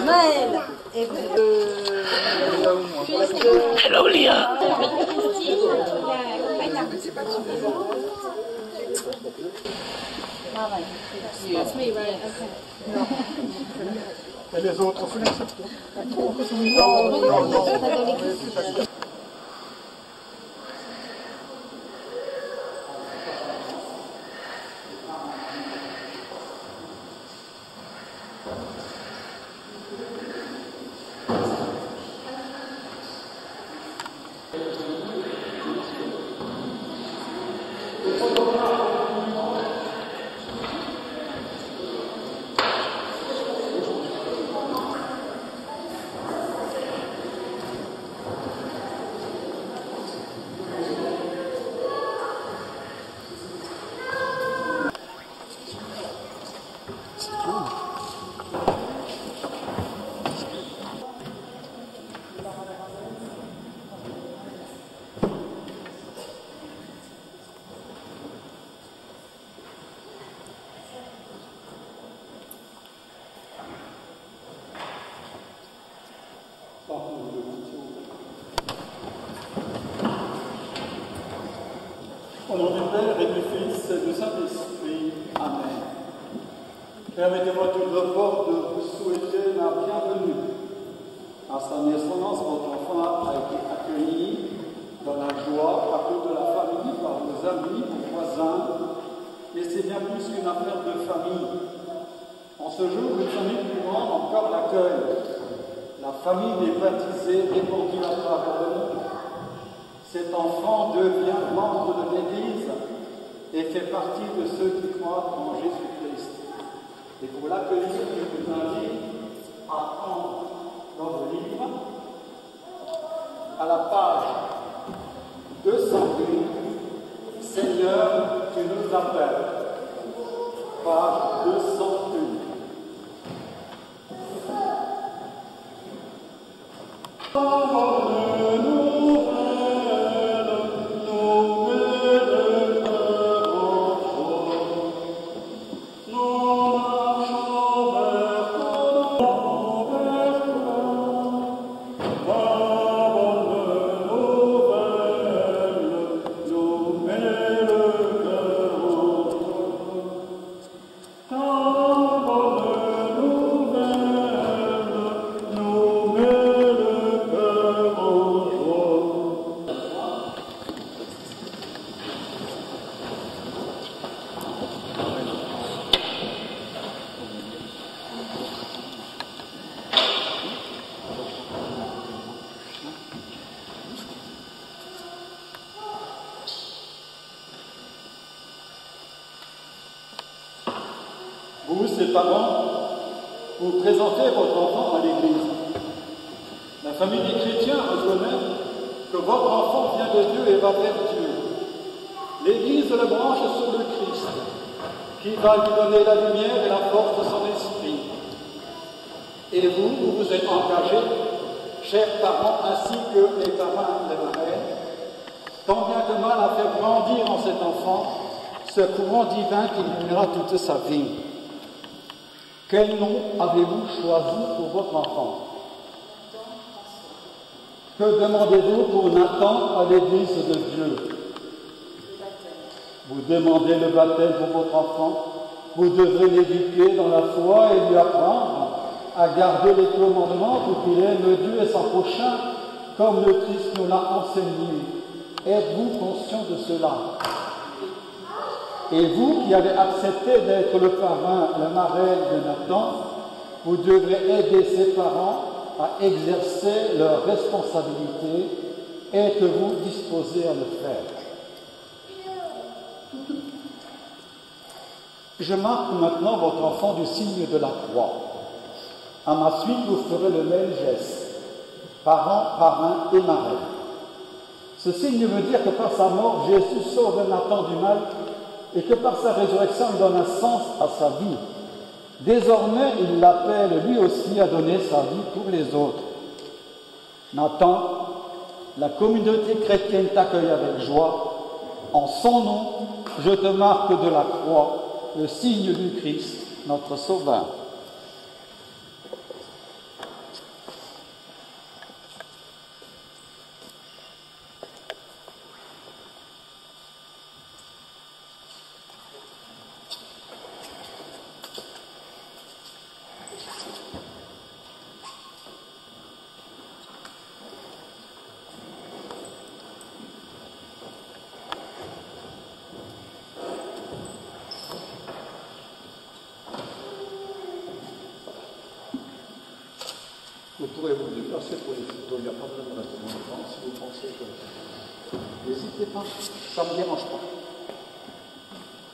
Maëlle. Hello Léa. That's me, right? Okay. Et les autres, vous l'acceptez? Non. Au nom du Père et du Fils et du Saint-Esprit. Amen. Permettez-moi tout d'abord de vous souhaiter la bienvenue. À sa naissance, votre enfant a été accueilli dans la joie par toute la famille, par vos amis, vos voisins. Et c'est bien plus qu'une affaire de famille. En ce jour, une famille plus grande encore l'accueille. La famille des baptisés répandue à travers le monde. Cet enfant devient membre de l'Église et fait partie de ceux qui croient en Jésus-Christ. Et pour l'accueillir, je vous invite à prendre dans le livre, à la page 201, Seigneur, tu nous appelles. Page 201. Vous, ses parents, vous présentez votre enfant à l'Église. La famille des chrétiens reconnaît que votre enfant vient de Dieu et va vers Dieu. L'Église le branche sur le Christ, qui va lui donner la lumière et la force de son esprit. Et vous vous êtes engagés, chers parents, ainsi que les parents et les marraines, tant bien que mal à faire grandir en cet enfant ce courant divin qui illuminera toute sa vie. Quel nom avez-vous choisi pour votre enfant? Que demandez-vous pour Nathan à l'Église de Dieu? Vous demandez le baptême pour votre enfant. Vous devrez l'éduquer dans la foi et lui apprendre à garder les commandements pour qu'il aime Dieu et son prochain, comme le Christ nous l'a enseigné. Êtes-vous conscient de cela? Et vous qui avez accepté d'être le parrain, le marraine de Nathan, vous devrez aider ses parents à exercer leurs responsabilités. Êtes-vous disposés à le faire? Je marque maintenant votre enfant du signe de la croix. À ma suite, vous ferez le même geste. Parents, parrain et marraine. Ce signe veut dire que par sa mort, Jésus sauve Nathan du mal et que par sa résurrection, il donne un sens à sa vie. Désormais, il l'appelle lui aussi à donner sa vie pour les autres. Nathan, La communauté chrétienne t'accueille avec joie. En son nom, je te marque de la croix le signe du Christ, notre Sauveur. Vous pourrez vous déplacer pour les photos, il n'y a pas besoin de rester longtemps si vous pensez que... N'hésitez pas, ça ne me dérange pas.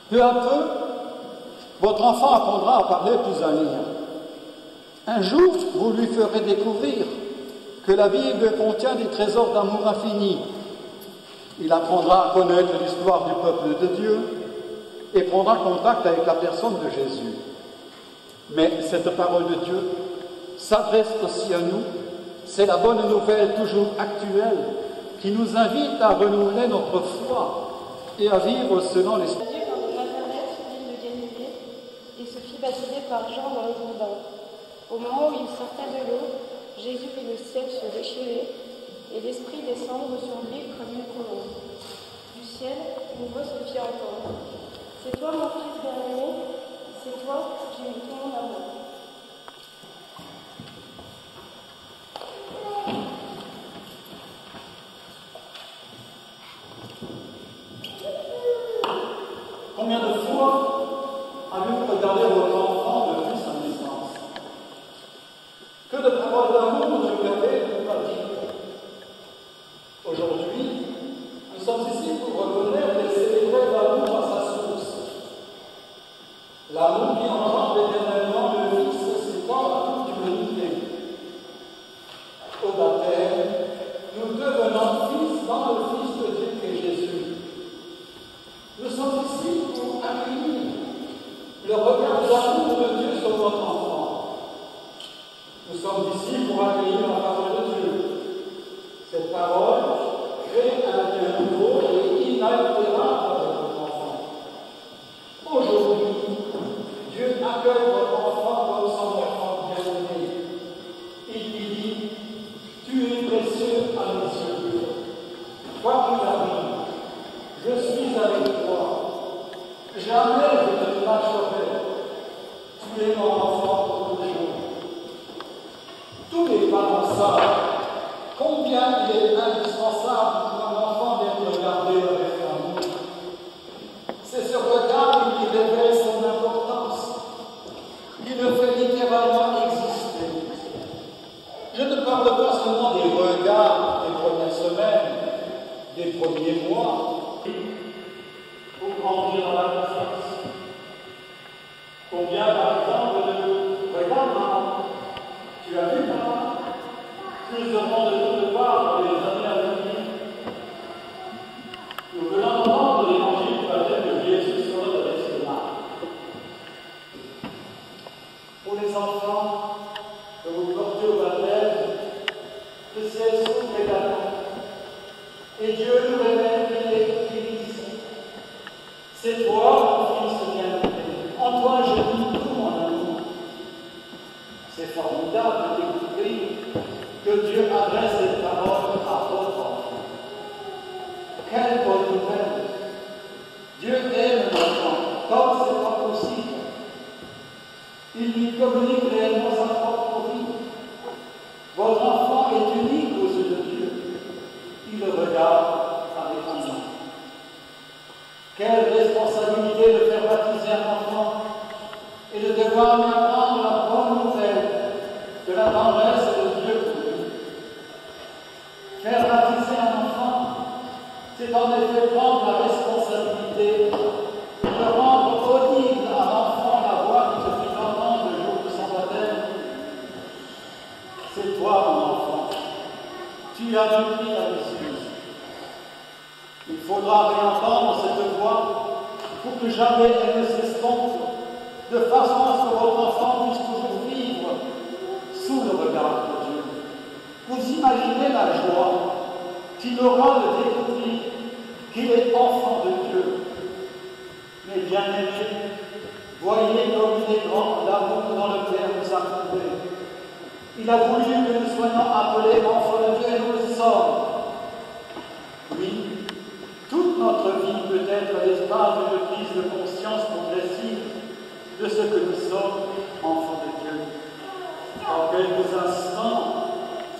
Peu à peu, votre enfant apprendra à parler puis à lire. Un jour, vous lui ferez découvrir que la Bible contient des trésors d'amour infini. Il apprendra à connaître l'histoire du peuple de Dieu et prendra contact avec la personne de Jésus. Mais cette parole de Dieu s'adresse aussi à nous. C'est la bonne nouvelle toujours actuelle qui nous invite à renouveler notre foi et à vivre selon l'Esprit. Jésus vint de Nazareth, ville de Galilée, et se fit baptiser par Jean dans le Jourdain. Au moment où il sortait de l'eau, Jésus vit le ciel se déchirer et l'Esprit descendre sur lui comme une colombe. Du ciel, une voix se fit entendre. C'est toi mon fils bien-aimé, c'est toi qui j'ai mis tout mon amour. Combien de fois avez-vous regardé votre enfant depuis sa naissance? Que de paroles d'amour Dieu permet de nous dire. Aujourd'hui, nous sommes ici pour reconnaître et célébrer l'amour à sa source. L'amour qui engendre éternellement le Fils s'étend à toute l'humanité. Au baptême, nous devenons fils dans le Fils de Dieu qui est Jésus. Nous sommes ici pour accueillir le regard d'amour de Dieu sur notre enfant. Nous sommes ici pour accueillir la parole de Dieu. Cette parole crée un lien nouveau et inaltérable avec notre enfant. Aujourd'hui, Dieu accueille votre enfant comme son enfant bien-aimé. Il lui dit, tu es précieux à mes yeux. Quoi qu'il arrive, je suis avec toi. Jamais je ne te lâcherai. Tu es mon enfant pour toujours. Tous les parents savent combien il est indispensable pour un enfant d'être regardé avec amour. C'est ce regard qui lui révèle son importance. Il le fait littéralement exister. Je ne parle pas seulement des regards des premières semaines, des premiers mois, pour grandir dans la confiance. Combien, par exemple, de regarde maman, tu as vu maman, plus de monde de toutes parts dans les années à venir. Nous venons d'entendre l'évangile du baptême de Jésus sur notre baptême. Pour les enfants que vous portez au baptême, le ciel s'ouvre également. Et Dieu nous révèle qu'il est ici. C'est toi, mon fils bien-aimé. En toi, j'ai mis tout mon amour. C'est formidable de découvrir que Dieu adresse cette parole à votre enfant. Quelle bonne nouvelle! Dieu aime l'enfant, comme c'est pas possible. Il lui communique réellement sa propre vie. Votre enfant est unique aux yeux de Dieu. Il le regarde avec amour. Quelle responsabilité de faire baptiser un enfant et de devoir lui apprendre la bonne nouvelle de la tendresse de Dieu pour lui. Faire baptiser un enfant, c'est en effet prendre la responsabilité de rendre audible à l'enfant la voix qui se fit entendre le jour de son baptême. C'est toi, mon enfant. Tu as mépris ta mission. Il faudra réentendre cette voix pour que jamais elle ne s'estompe, de façon à ce que votre enfant puisse toujours vivre sous le regard de Dieu. Vous imaginez la joie qu'il aura le découvrir qu'il est enfant de Dieu. Mais bien aimés, voyez comme il est grand l'amour dont le Père nous a trouvé. Il a voulu que nous soyons appelés enfants de Dieu et nous le sommes. Oui, toute notre vie peut être l'espace d'une prise de conscience progressive de ce que nous sommes, enfants de Dieu. En quelques instants,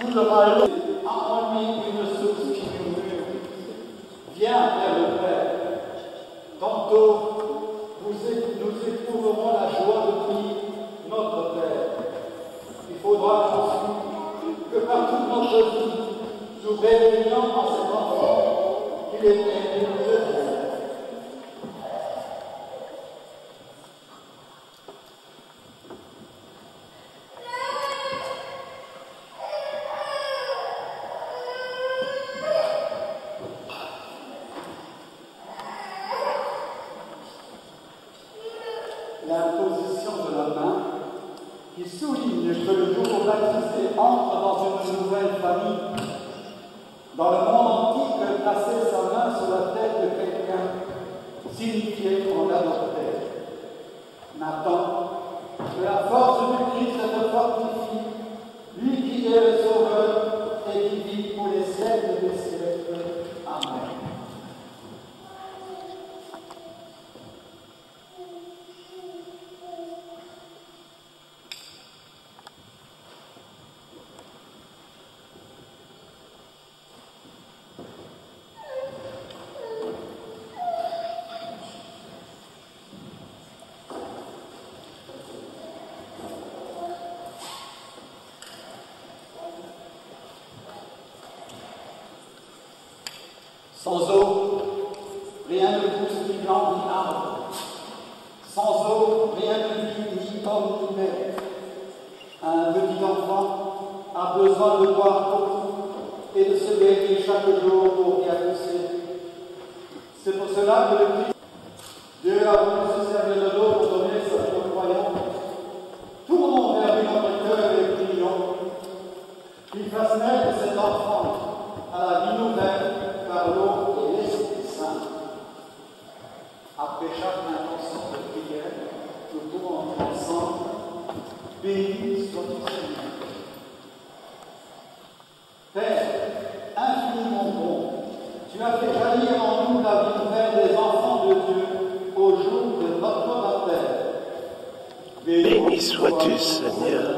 tout le royaume a en lui une source qui murmure. Viens vers le Père. Tantôt, nous éprouverons la joie de prier notre Père. Il faudra ensuite que par toute notre vie, nous réveillions en cet enfant qu'il est aimé de Dieu. L'imposition de la main qui souligne que le nouveau baptisé entre dans une nouvelle famille. Dans le monde antique, placer sa main sur la tête de quelqu'un signifiait qu'on l'adoptait. Nathan, que la force du Christ te fortifie, lui qui est le Sauveur et qui vit pour les siècles des siècles. Amen. Sans eau, rien ne pousse ni blanc ni arbre. Sans eau, rien ne vit ni homme ni mère. Un petit enfant a besoin de boire beaucoup et de se baigner chaque jour pour bien pousser. C'est pour cela que le Christ, Dieu a voulu se servir de l'eau pour donner sa vie aux croyants. Tournons vers lui notre cœur et prions qu'il fasse naître cet enfant à la vie nouvelle par l'eau et l'Esprit Saint. Après chaque intention de prière, nous pouvons ensemble béni soit-il Seigneur. Père, infiniment bon, tu as fait jaillir en nous la vie nouvelle des enfants de Dieu au jour de notre baptême. Béni sois-tu, Seigneur.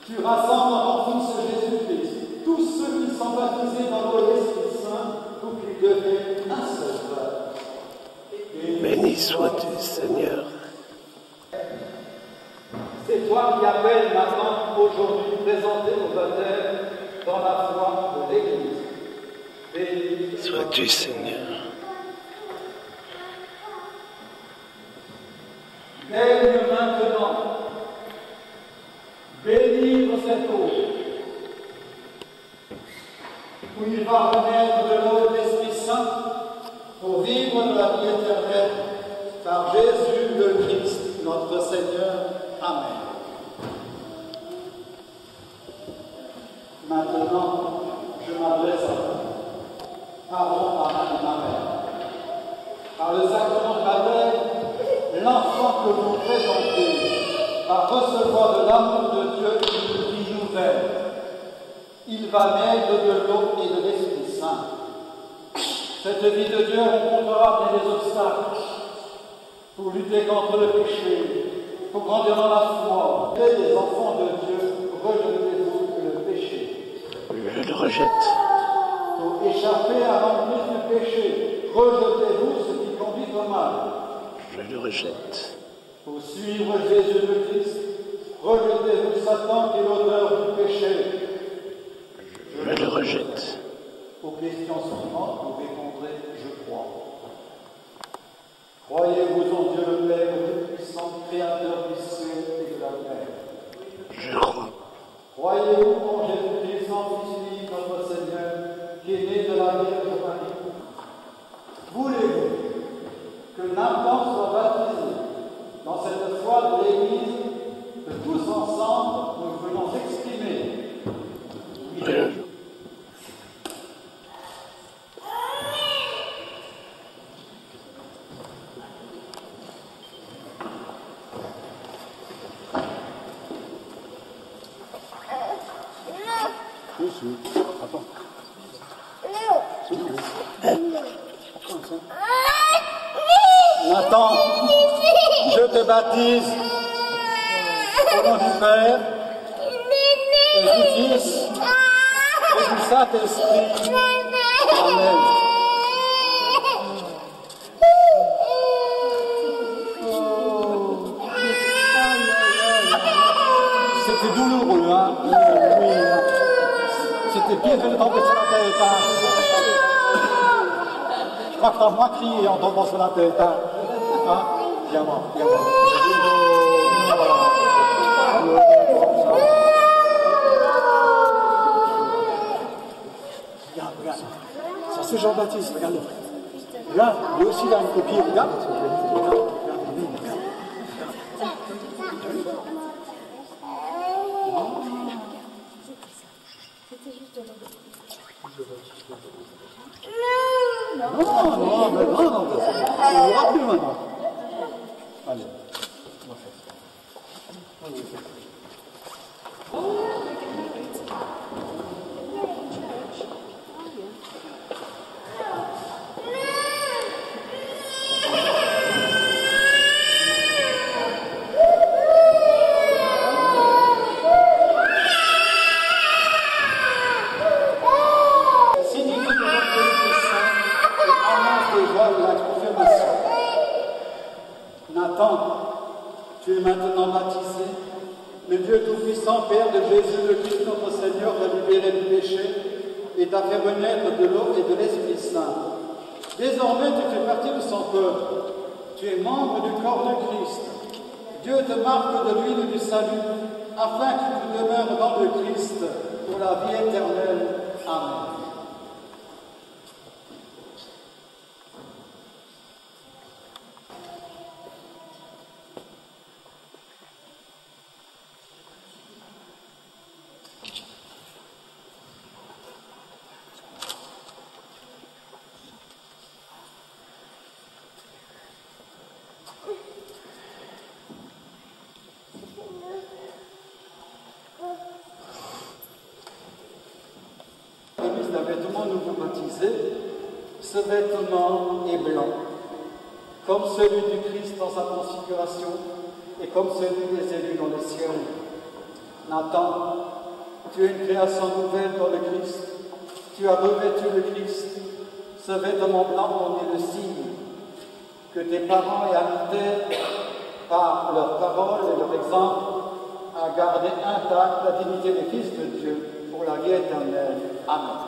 Tu rassembles en ton Fils Jésus-Christ tous ceux qui sont baptisés dans l'eau et l'Esprit Saint pour qu'ils deviennent un seul frère. Béni sois-tu, Seigneur. C'est toi qui appelles maintenant aujourd'hui présenter au baptême dans la foi de l'Église. Béni Sois-tu, Seigneur. Daigne maintenant bénir cette eau où il va renaître de l'eau de l'Esprit Saint pour vivre de la vie éternelle par Jésus le Christ, notre Seigneur. Amen. Maintenant, je m'adresse à vous. Pardon par ma mère. Par le sacrement de la baptême, l'enfant que vous présentez va recevoir de l'amour de Dieu une vie nouvelle. Il va naître de l'eau et de l'Esprit Saint. Cette vie de Dieu rencontrera bien des obstacles pour lutter contre le péché, pour grandir dans la foi. Les enfants de Dieu, rejetez-vous le péché. Je le rejette. Pour échapper à l'emprise du péché, rejetez-vous ce qui conduit au mal. Je le rejette. Pour suivre Jésus le Christ, rejetez-vous Satan qui est l'auteur du péché. Je le rejette. Aux questions suivantes, vous répondrez « Je crois ». Croyez-vous en Dieu le Père Tout-Puissant, Créateur du ciel et de la terre? Je crois. Croyez-vous en Jésus-Christ, son Fils unique, notre Seigneur, qui est né de la Vierge Marie? Voulez-vous que n'importe soit baptisé dans cette foi de l'Église que tous ensemble nous venons exprimer? Oui. Attends. Nathan, je te baptise au nom du Père et du Fils et du Saint-Esprit. Amen. C'était douloureux, hein? Oui. C'était pire que de tomber sur la tête, hein? Je crois que t'as moins crié en tombant sur la tête, hein? Hein? Viens voir, viens voir. Regarde, regarde. Ça c'est Jean-Baptiste, regarde. Là, lui aussi il a une copie, regarde. Non, mais non, on verra plus maintenant. Allez, on va faire ça. Nathan, tu es maintenant baptisé, le Dieu Tout-Puissant, Père de Jésus, le Christ notre Seigneur, t'a libéré du péché et t'a fait renaître de l'eau et de l'Esprit Saint. Désormais, tu fais partie de son peuple. Tu es membre du corps de Christ. Dieu te marque de l'huile du salut, afin que tu demeures dans le Christ pour la vie éternelle. Amen. D'un vêtement nouveau baptisé, ce vêtement est blanc, comme celui du Christ dans sa transfiguration et comme celui des élus dans le ciel. Nathan, tu es une création nouvelle dans le Christ, tu as revêtu le Christ, ce vêtement blanc en est le signe que tes parents et amis par leur parole et leur exemple, à garder intacte la dignité des fils de Dieu pour la vie éternelle. Amen.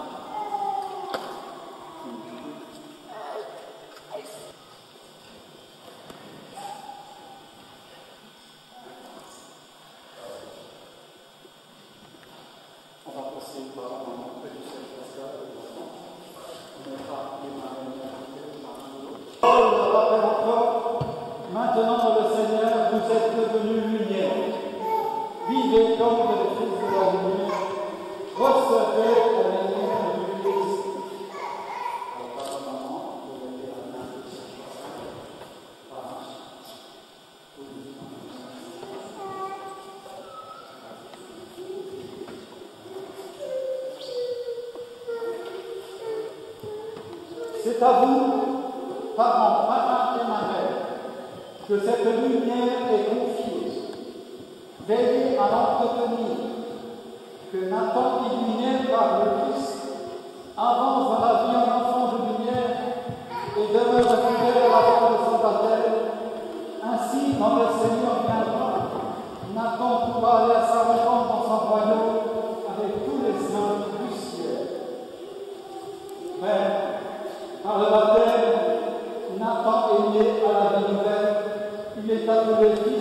On va passer par la main près du Seigneur Pascal. On mettra les mains dans le rappelle encore, maintenant le Seigneur, vous êtes devenus lumière. Vivez comme les fils de la lumière. Recevez la lumière du Christ. Alors, pas seulement, vous mettez la main du Seigneur Pascal. C'est à vous, parents, parrains et marraines, que cette lumière est confiée. Veillez à l'entretenir, que Nathan, illuminé par le Christ, avance dans la vie en enfant de lumière et demeure fidèle à la foi de son baptême. Ainsi, quand le Seigneur viendra, Nathan pourra aller à sa rencontre dans son royaume avec tous les saints du ciel. Mais, par le baptême, Nathan est né à la vie nouvelle, il est appelé fils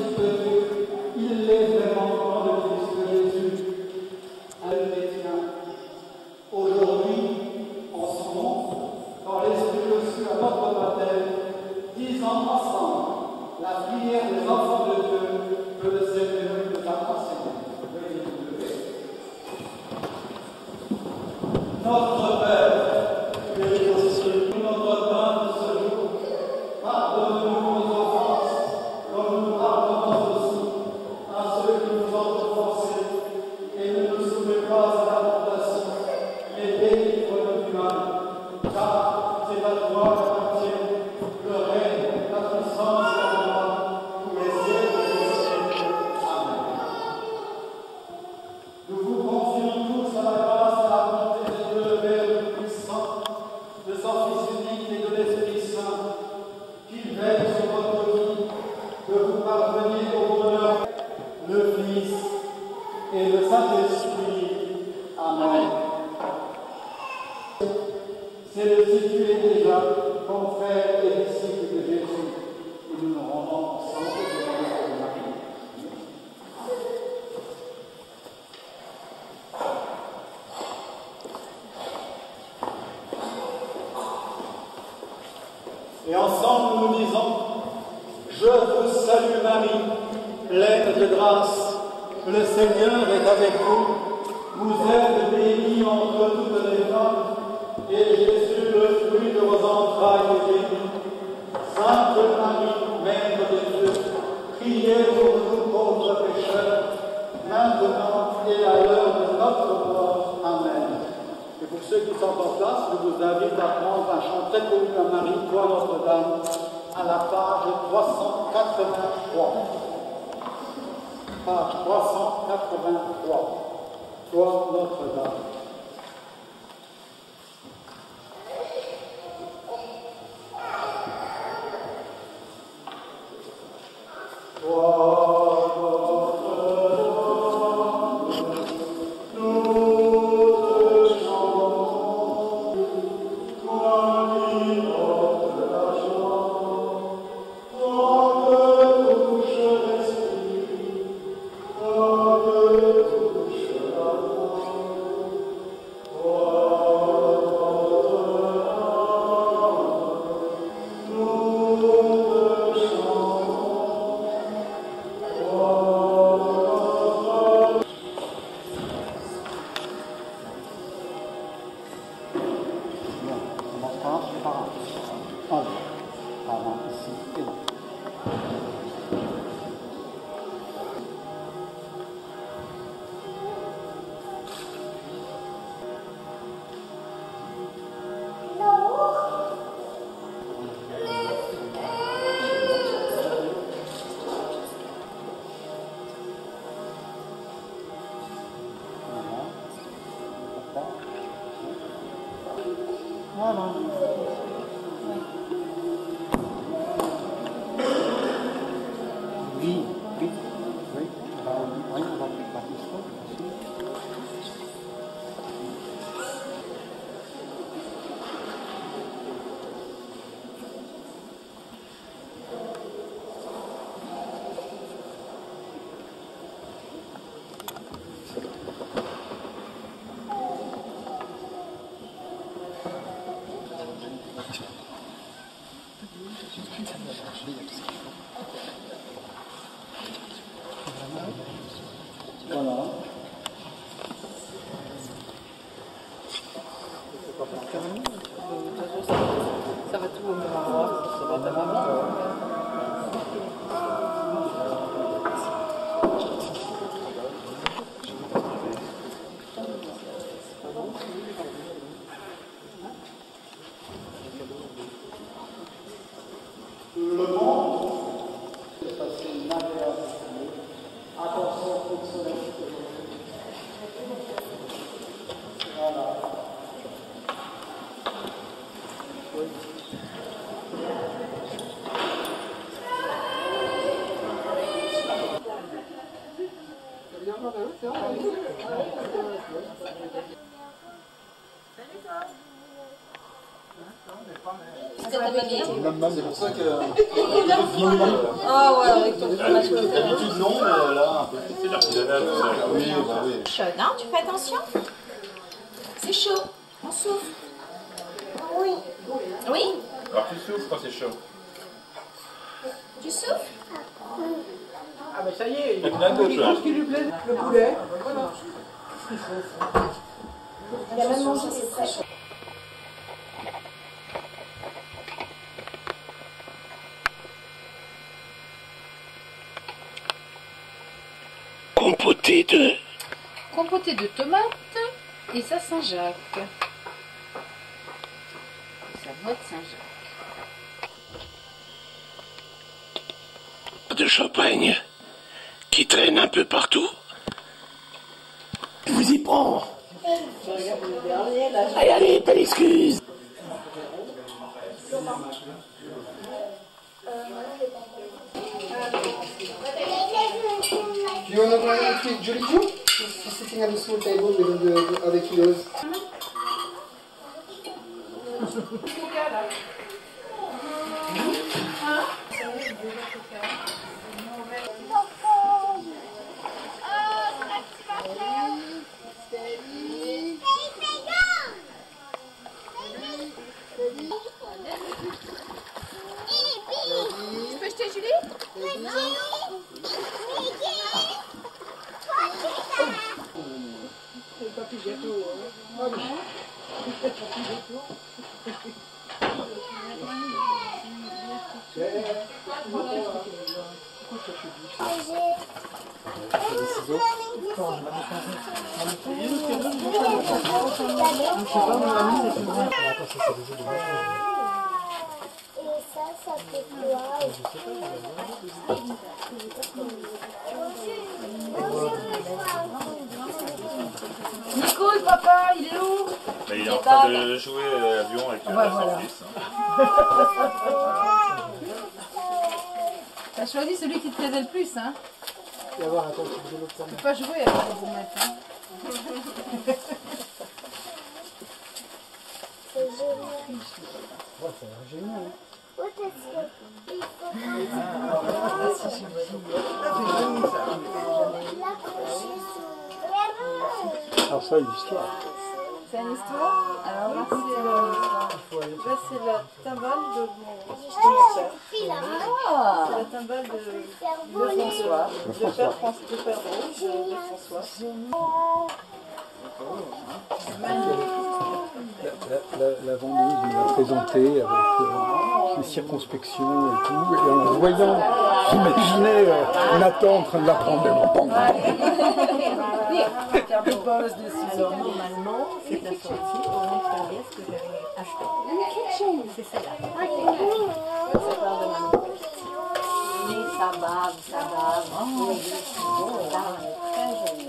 Fils et le Saint-Esprit. Amen. C'est le situer déjà comme frères et disciples de Jésus. Et nous nous rendons ensemble devant notre Marie. Et ensemble nous disons: Je vous salue Marie, pleine de grâce, le Seigneur est avec vous. Vous êtes bénie entre toutes les femmes, et Jésus, le fruit de vos entrailles, est béni. Sainte Marie, Mère de Dieu, priez pour nous pauvres pécheurs, maintenant et à l'heure de notre mort. Amen. Et pour ceux qui sont en place, je vous invite à prendre un chant très connu à Marie, Toi Notre-Dame, à la page 383. Page 383. Toi Notre-Dame. Voilà. Ça va tout au même endroit, ça va ta maman. Le monde est passé une agréable journée. Attention au soleil. Voilà. C'est pour ça que. Ah ouais, avec ton fromage. D'habitude, non, mais là, un peu. C'est de l'artisanat, tout ça. Oui, bah oui. Chaud, non? Tu fais attention? C'est chaud. On souffle. Oui. Oui? Alors tu souffles quand c'est chaud. Tu souffles? Ah bah ça y est, Il y a d'autres choses. qui lui plaît, le poulet. Voilà. Il a même mangé, c'est très chaud. Compoté de... Compoté de tomates et sa Saint-Jacques. Sa boîte Saint-Jacques. de champagne qui traîne un peu partout. Je vous y prends. Allez, allez, belle excuse. Qui you want to go and eat Julie too? She's sitting at the small table with the other kiddos. Tu peux jeter Julie? Ça fait quoi? Nico, le papa, il est où? Mais il est en train de jouer à l'avion avec la sortie. T'as choisi celui qui te plaisait le plus, hein? Tu vas voir, attends, tu veux l'autre Tu peux pas jouer avec les boumettes, hein? C'est génial. Ouais, ça a l'air génial. Ouais, parce que il faut l'accrocher sur... Alors ça, une histoire. C'est une histoire. Alors là, c'est la timbale de mon père. C'est la timbale de François. De Père Rouge, de François. La vendeuse nous l'a présenté avec ses circonspection et tout. Et en voyant, j'imaginais Nathan en train de la prendre de l'entendre. Alors normalement, c'est assorti au nom de ce que j'avais acheté. C'est celle-là. Mais ça bave. Oui, bon, là, on est très joli.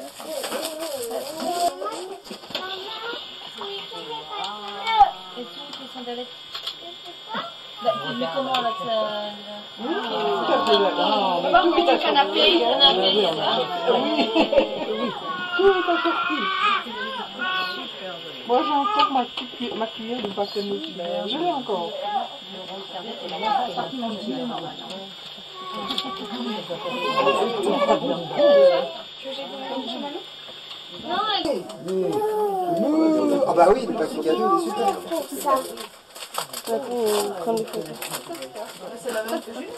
Et tout, les sandalettes. Bah, tu mets comment là, on va voir le canapé. Tout est assorti. Moi j'ai encore ma cuillère de Bacanos. Je l'ai encore. Ah bah oui, le paquet cadeau, il est super. Ça. C'est la même que Jules.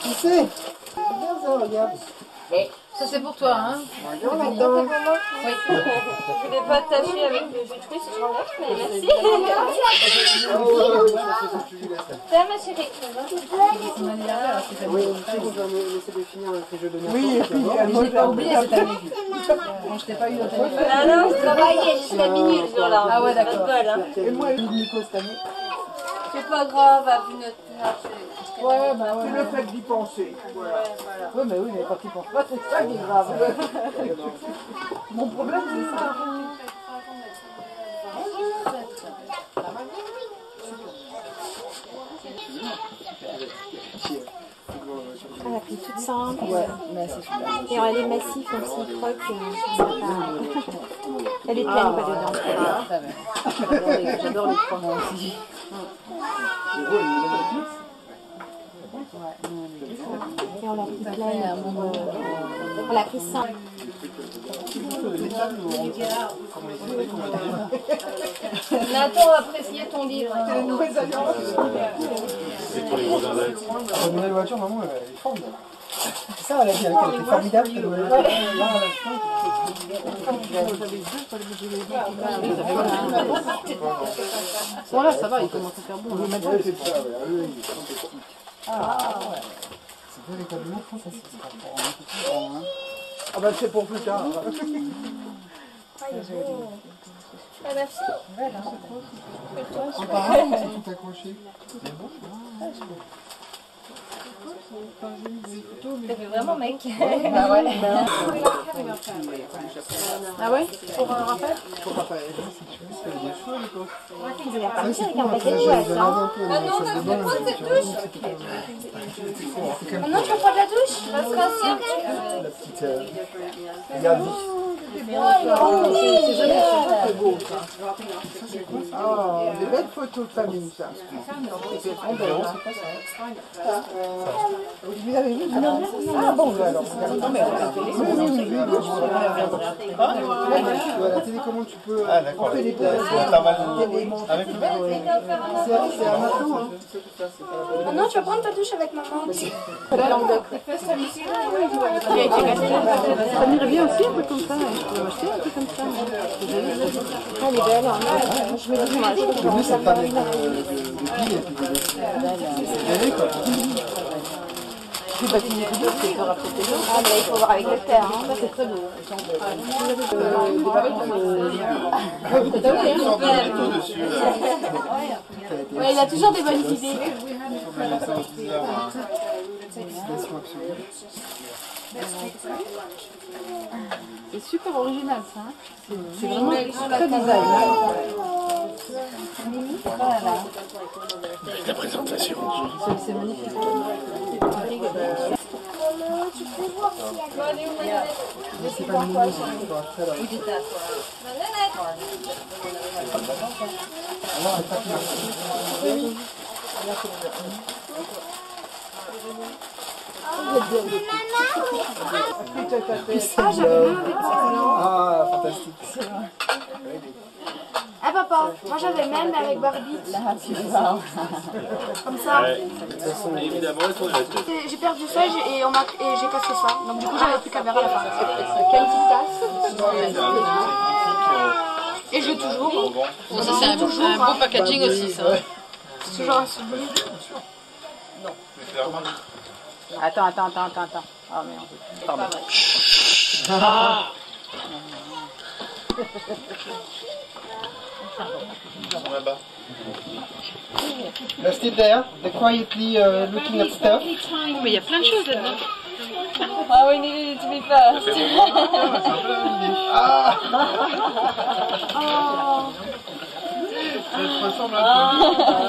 Qui c'est? Regarde ça, regarde. Ça c'est pour toi, hein? Bonjour, Nathan. Oui. Je voulais pas tâcher avec le jus c'est j'enlève, mais merci. Tiens, ma chérie. Oui, on sait qu'on va me laisser de finir avec les jeux de Oui, et puis Je l'ai pas oublié cette année. Bon, je t'ai pas eu au téléphone. Ah non, je travaillais jusqu'à minuit le jour-là. Ah ouais, d'accord. et moi et Nico cette année. C'est pas grave, à vu notre Ouais, bah ouais. C'est le fait d'y penser. Voilà. Oui, mais oui, mais quand tu penses pas, c'est ça qui est grave. Mon problème, c'est ça. Elle a pris toute simple. Ouais, mais c'est super. Et elle est massive, comme s'il croque. Elle est pleine, pas dedans. J'adore les cromos aussi. Et on l'a pris pleine. On l'a pris simple. Nathan a apprécié ton livre. C'est les nouvelles alliances. C'est pour les gros index. La nouvelle voiture, maman, elle est forte. C'est ça, elle a dit, elle était formidable. Voilà, ça va, il commence à faire bon. Ah ouais. C'est véritablement fantastique. Ah bah c'est pour plus tard. Ah, merci. En parlant, ils sont tout accrochés. T'as fait vraiment mec. Bah ouais. Ah ouais? Pour Raphaël? Pour Raphaël, si tu veux, c'est des choix, l'époque. Il est reparti avec un paquet de jouets. Maman, tu veux prendre cette douche? Maman, tu veux prendre la douche? Parce que La petite Gabi. C'est jamais très beau, ça. Oh, des belles photos de famille, ça. Vous l'avez vu? Ah bon, bah alors. Non, mais la télécommande, tu peux. Ah d'accord, On fait des avec le bain. C'est un matou, hein. Maman, tu veux prendre ta douche avec maman? Ça m'irait bien aussi un peu comme ça. Je pourrais m'acheter un peu comme ça. Elle est belle. Je me dis, Le mieux, c'est pas mettre de billes et puis de gagner, quoi. je vais patiner tout c'est peur à protéger. Ah mais il faut voir avec le terre. Hein. Ça, c'est très beau. Ouais, il a toujours des bonnes idées. C'est super original ça. Hein. C'est vraiment très design. Avec la présentation. C'est magnifique. Maman, tu peux voir s'il y a C'est pas mignon, Ah, fantastique. Eh papa, moi j'avais même avec Barbie. Comme ça. Évidemment, elles sont les J'ai perdu ça et j'ai cassé ça. Donc du coup j'avais plus qu'à verre à la fin. Quelle petite tasse. Et je l'ai toujours. Bon, ça c'est un beau packaging aussi ça. C'est toujours un souvenir. Attends. Ah merde. Pardon. là-bas. Stay there, the quietly looking at stuff. Mais il y a plein de choses là-dedans. Ah we needed it to be first.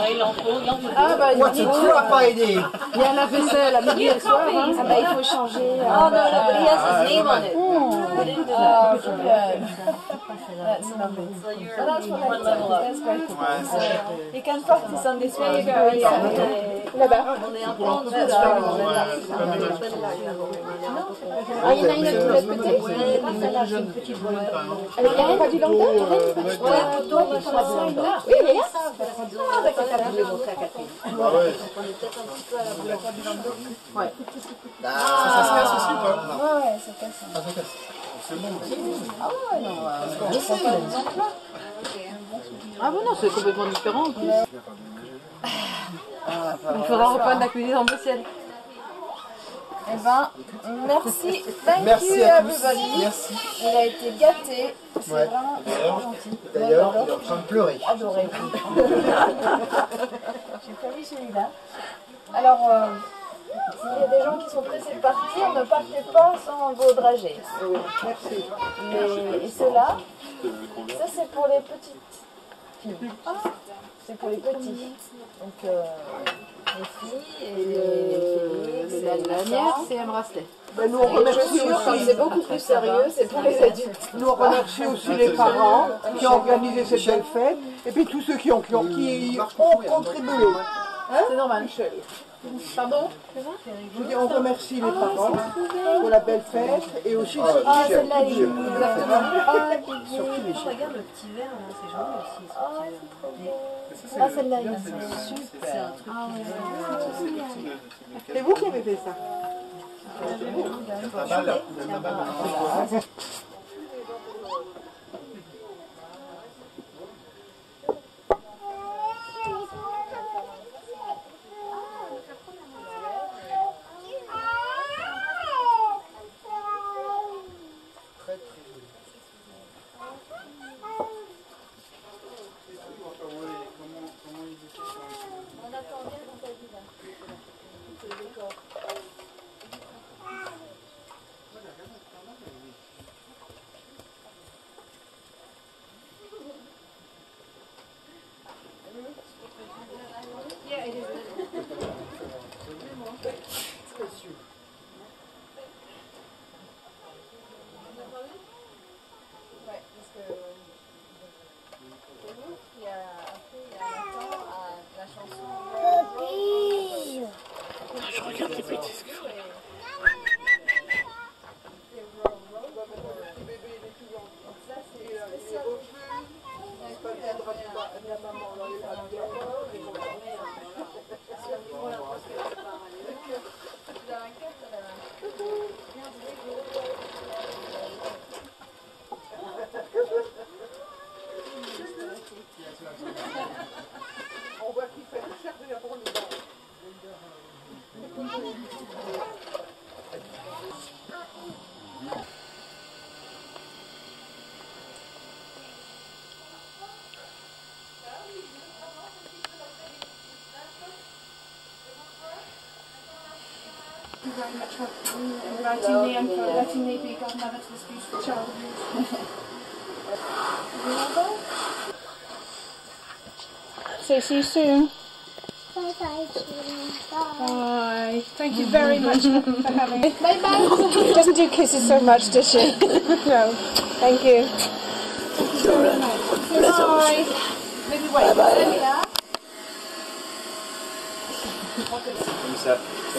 Il en faut. Ah bah What's a Friday? il y a la vaisselle à midi et soir. Hein. Ah bah il faut changer. Oh no, nobody has his name on it. We didn't do that. That's lovely. So that's one level up. That's very cool. You can practice on this one. Là-bas. On est un peu en dessous là. Ah, il y en a une autre de l'autre côté. Elle est pas du lambda? Oui, elle est là. Ah, d'accord, t'as voulu montrer à Catherine. Ouais. Ça se casse aussi ou pas? Ouais, ça casse. Ça se casse. C'est bon. Ah ouais, non. Ah bon, non, c'est complètement différent en plus. Il faudra reprendre la cuisine en ciel. Eh ben, merci. Merci à tous. Merci. Il a été gâté. C'est Ouais. vraiment gentil. D'ailleurs, il est en train de pleurer. Adoré. J'ai pas vu celui-là. Alors, s'il y a des gens qui sont pressés de partir, ne partez pas sans vos dragées. Merci. Et ceux-là, ça c'est pour les petites filles. C'est pour les petits. Donc, les filles et les La dernière, c'est un bracelet. Ben, nous, on remercie aussi. c'est beaucoup plus sérieux, c'est pour les adultes. Nous, on remercie aussi les parents qui ont organisé cette belle fête et puis tous ceux qui ont contribué. C'est normal. Michel. Pardon? Je veux dire, on remercie les parents pour la belle fête et aussi Ah, celle-là, il est Exactement. surtout Michel. Regarde le petit verre là, c'est joli aussi. Ce petit verre. Ah, celle-là, il est super. C'est un truc. C'est vous qui avez fait ça. On attendait dans ta vie là. much for inviting me and for letting me be godmother to this beautiful child. So see you soon. Bye. Bye. Thank you very much for having me. Bye bye. She doesn't do kisses so much, does she? No. Thank you. Thank you very much. Bye. Maybe wait. Bye.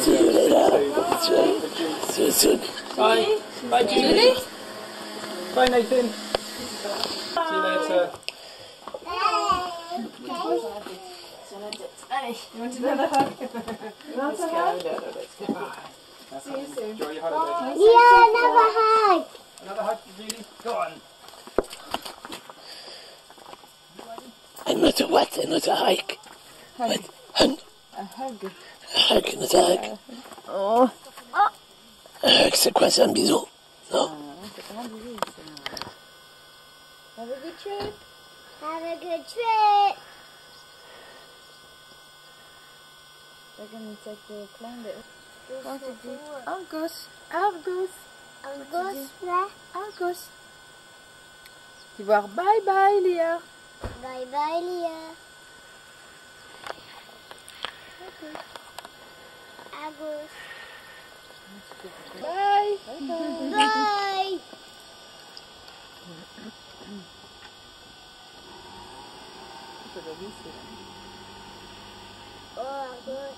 See you later. See you soon. Bye. Bye, Julie. Bye, Nathan. See you later. Allez, you want another hug? You want a hug? No, let's go. See you soon. Enjoy your holiday. Yeah, another hug. Another hug, Julie. Go on. Another what? Another hike? Hug. What? A hug. Un hug, another hug. Oh. Un hug, c'est quoi? C'est un bisou? Non? Have a good trip. Have a good trip. They're going to take the plane there. Argos. Argos. Argos, là. Argos. Tu vois, bye bye, Léa. Bye bye, Léa. Argos. Bye. Bye. Oh, Argos.